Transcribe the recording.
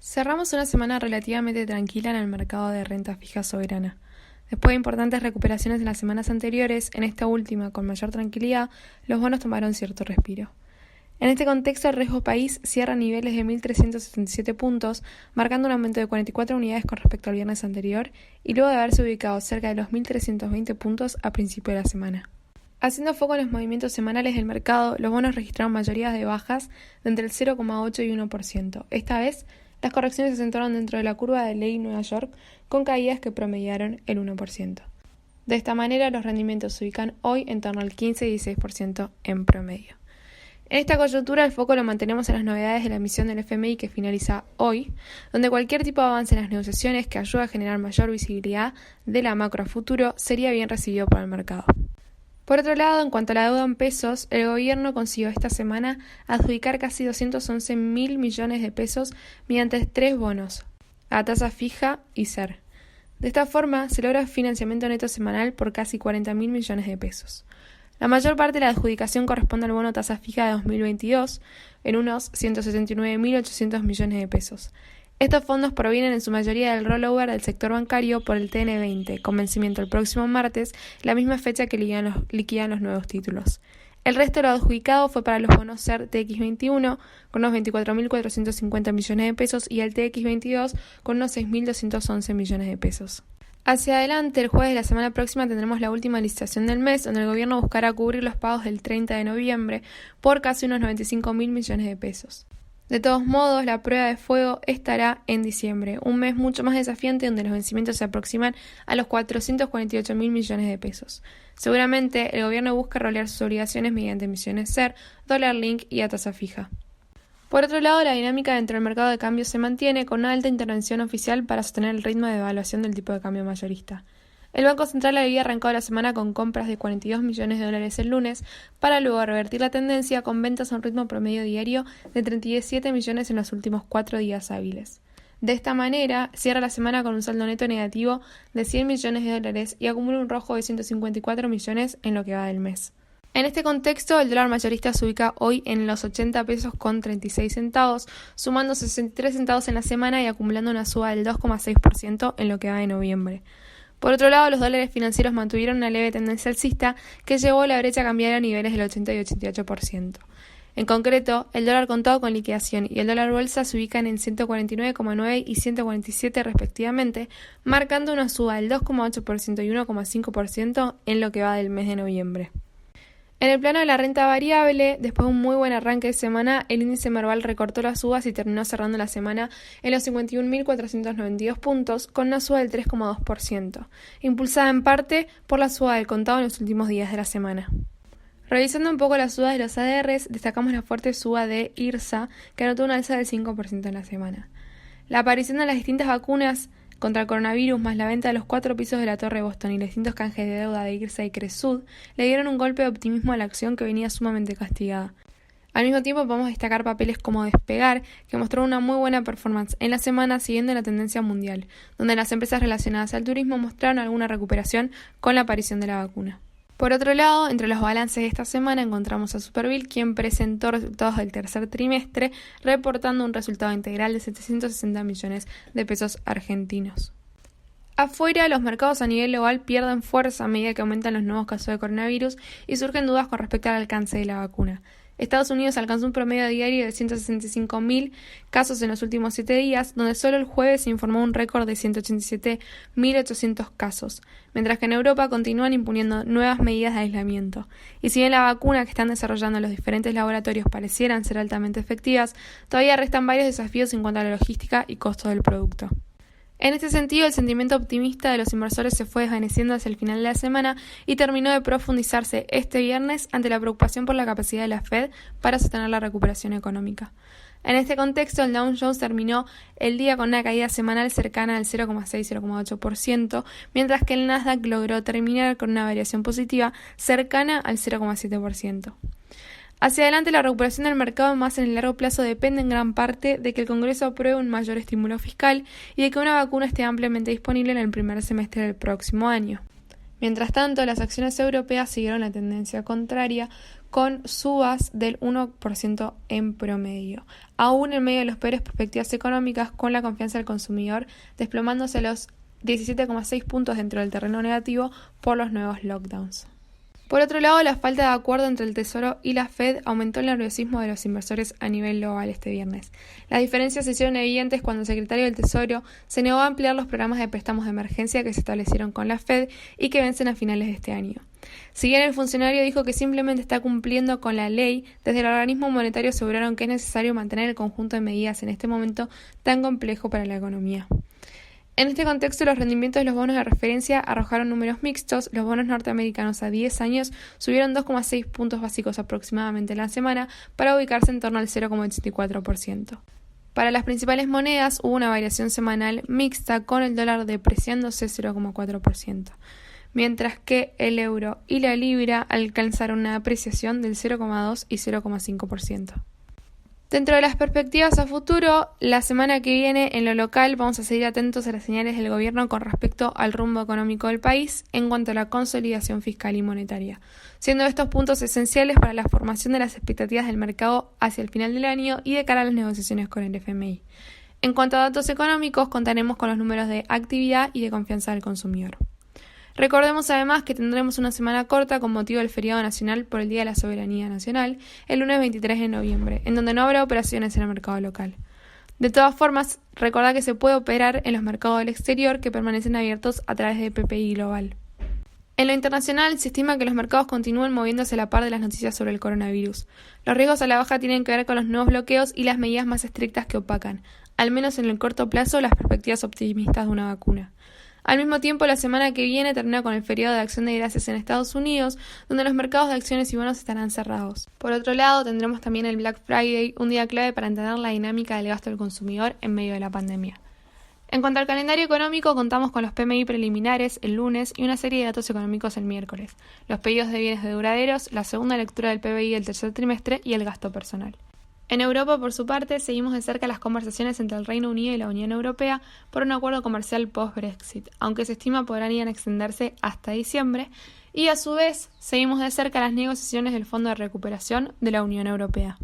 Cerramos una semana relativamente tranquila en el mercado de renta fija soberana. Después de importantes recuperaciones en las semanas anteriores, en esta última con mayor tranquilidad, los bonos tomaron cierto respiro. En este contexto, el riesgo país cierra a niveles de 1.377 puntos, marcando un aumento de 44 unidades con respecto al viernes anterior y luego de haberse ubicado cerca de los 1.320 puntos a principio de la semana. Haciendo foco en los movimientos semanales del mercado, los bonos registraron mayorías de bajas de entre el 0,8 y 1%. Esta vez, las correcciones se centraron dentro de la curva de ley Nueva York, con caídas que promediaron el 1%. De esta manera, los rendimientos se ubican hoy en torno al 15 y 16% en promedio. En esta coyuntura, el foco lo mantenemos en las novedades de la emisión del FMI que finaliza hoy, donde cualquier tipo de avance en las negociaciones que ayude a generar mayor visibilidad de la macro a futuro sería bien recibido por el mercado. Por otro lado, en cuanto a la deuda en pesos, el gobierno consiguió esta semana adjudicar casi 211.000 millones de pesos mediante 3 bonos, a tasa fija y SER. De esta forma, se logra financiamiento neto semanal por casi 40.000 millones de pesos. La mayor parte de la adjudicación corresponde al bono tasa fija de 2022, en unos 179.800 millones de pesos. Estos fondos provienen en su mayoría del rollover del sector bancario por el TN20, con vencimiento el próximo martes, la misma fecha que liquidan los nuevos títulos. El resto de lo adjudicado fue para los bonos SER TX21, con unos 24.450 millones de pesos, y el TX22, con unos 6.211 millones de pesos. Hacia adelante, el jueves de la semana próxima tendremos la última licitación del mes, donde el gobierno buscará cubrir los pagos del 30 de noviembre por casi unos 95.000 millones de pesos. De todos modos, la prueba de fuego estará en diciembre, un mes mucho más desafiante donde los vencimientos se aproximan a los 448.000 millones de pesos. Seguramente, el gobierno busca rolear sus obligaciones mediante emisiones SER, dólar link y a tasa fija. Por otro lado, la dinámica dentro del mercado de cambio se mantiene con una alta intervención oficial para sostener el ritmo de devaluación del tipo de cambio mayorista. El Banco Central había arrancado la semana con compras de 42 millones de dólares el lunes, para luego revertir la tendencia con ventas a un ritmo promedio diario de 37 millones en los últimos 4 días hábiles. De esta manera, cierra la semana con un saldo neto negativo de 100 millones de dólares y acumula un rojo de 154 millones en lo que va del mes. En este contexto, el dólar mayorista se ubica hoy en los 80 pesos con 36 centavos, sumando 63 centavos en la semana y acumulando una suba del 2,6% en lo que va de noviembre. Por otro lado, los dólares financieros mantuvieron una leve tendencia alcista que llevó la brecha cambiaria a niveles del 80 y 88%. En concreto, el dólar contado con liquidación y el dólar bolsa se ubican en 149,9 y 147 respectivamente, marcando una suba del 2,8% y 1,5% en lo que va del mes de noviembre. En el plano de la renta variable, después de un muy buen arranque de semana, el índice Merval recortó las subas y terminó cerrando la semana en los 51.492 puntos, con una suba del 3,2%, impulsada en parte por la suba del contado en los últimos días de la semana. Revisando un poco las subas de los ADRs, destacamos la fuerte suba de IRSA, que anotó una alza del 5% en la semana. La aparición de las distintas vacunas contra el coronavirus, más la venta de los 4 pisos de la Torre Boston y los distintos canjes de deuda de IRSA y Cresud, le dieron un golpe de optimismo a la acción que venía sumamente castigada. Al mismo tiempo podemos destacar papeles como Despegar, que mostró una muy buena performance en la semana siguiendo la tendencia mundial, donde las empresas relacionadas al turismo mostraron alguna recuperación con la aparición de la vacuna. Por otro lado, entre los balances de esta semana encontramos a Superbil, quien presentó resultados del tercer trimestre, reportando un resultado integral de 760 millones de pesos argentinos. Afuera, los mercados a nivel global pierden fuerza a medida que aumentan los nuevos casos de coronavirus y surgen dudas con respecto al alcance de la vacuna. Estados Unidos alcanzó un promedio diario de 165.000 casos en los últimos 7 días, donde solo el jueves se informó un récord de 187.800 casos, mientras que en Europa continúan imponiendo nuevas medidas de aislamiento. Y si bien la vacuna que están desarrollando los diferentes laboratorios parecieran ser altamente efectivas, todavía restan varios desafíos en cuanto a la logística y costo del producto. En este sentido, el sentimiento optimista de los inversores se fue desvaneciendo hacia el final de la semana y terminó de profundizarse este viernes ante la preocupación por la capacidad de la Fed para sostener la recuperación económica. En este contexto, el Dow Jones terminó el día con una caída semanal cercana al 0,6-0,8%, mientras que el Nasdaq logró terminar con una variación positiva cercana al 0,7%. Hacia adelante, la recuperación del mercado más en el largo plazo depende en gran parte de que el Congreso apruebe un mayor estímulo fiscal y de que una vacuna esté ampliamente disponible en el primer semestre del próximo año. Mientras tanto, las acciones europeas siguieron la tendencia contraria, con subas del 1% en promedio, aún en medio de las peores perspectivas económicas, con la confianza del consumidor desplomándose los 17,6 puntos dentro del terreno negativo por los nuevos lockdowns. Por otro lado, la falta de acuerdo entre el Tesoro y la Fed aumentó el nerviosismo de los inversores a nivel global este viernes. Las diferencias se hicieron evidentes cuando el secretario del Tesoro se negó a ampliar los programas de préstamos de emergencia que se establecieron con la Fed y que vencen a finales de este año. Si bien el funcionario dijo que simplemente está cumpliendo con la ley, desde el organismo monetario aseguraron que es necesario mantener el conjunto de medidas en este momento tan complejo para la economía. En este contexto, los rendimientos de los bonos de referencia arrojaron números mixtos. Los bonos norteamericanos a 10 años subieron 2,6 puntos básicos aproximadamente en la semana para ubicarse en torno al 0,84%. Para las principales monedas hubo una variación semanal mixta, con el dólar depreciándose 0,4%, mientras que el euro y la libra alcanzaron una apreciación del 0,2 y 0,5%. Dentro de las perspectivas a futuro, la semana que viene en lo local vamos a seguir atentos a las señales del gobierno con respecto al rumbo económico del país en cuanto a la consolidación fiscal y monetaria, siendo estos puntos esenciales para la formación de las expectativas del mercado hacia el final del año y de cara a las negociaciones con el FMI. En cuanto a datos económicos, contaremos con los números de actividad y de confianza del consumidor. Recordemos además que tendremos una semana corta con motivo del feriado nacional por el Día de la Soberanía Nacional, el lunes 23 de noviembre, en donde no habrá operaciones en el mercado local. De todas formas, recordad que se puede operar en los mercados del exterior que permanecen abiertos a través de PPI Global. En lo internacional, se estima que los mercados continúen moviéndose a la par de las noticias sobre el coronavirus. Los riesgos a la baja tienen que ver con los nuevos bloqueos y las medidas más estrictas que opacan, al menos en el corto plazo, las perspectivas optimistas de una vacuna. Al mismo tiempo, la semana que viene termina con el feriado de Acción de Gracias en Estados Unidos, donde los mercados de acciones y bonos estarán cerrados. Por otro lado, tendremos también el Black Friday, un día clave para entender la dinámica del gasto del consumidor en medio de la pandemia. En cuanto al calendario económico, contamos con los PMI preliminares el lunes y una serie de datos económicos el miércoles, los pedidos de bienes de duraderos, la segunda lectura del PBI del tercer trimestre y el gasto personal. En Europa, por su parte, seguimos de cerca las conversaciones entre el Reino Unido y la Unión Europea por un acuerdo comercial post-Brexit, aunque se estima podrán extenderse hasta diciembre, y a su vez seguimos de cerca las negociaciones del Fondo de Recuperación de la Unión Europea.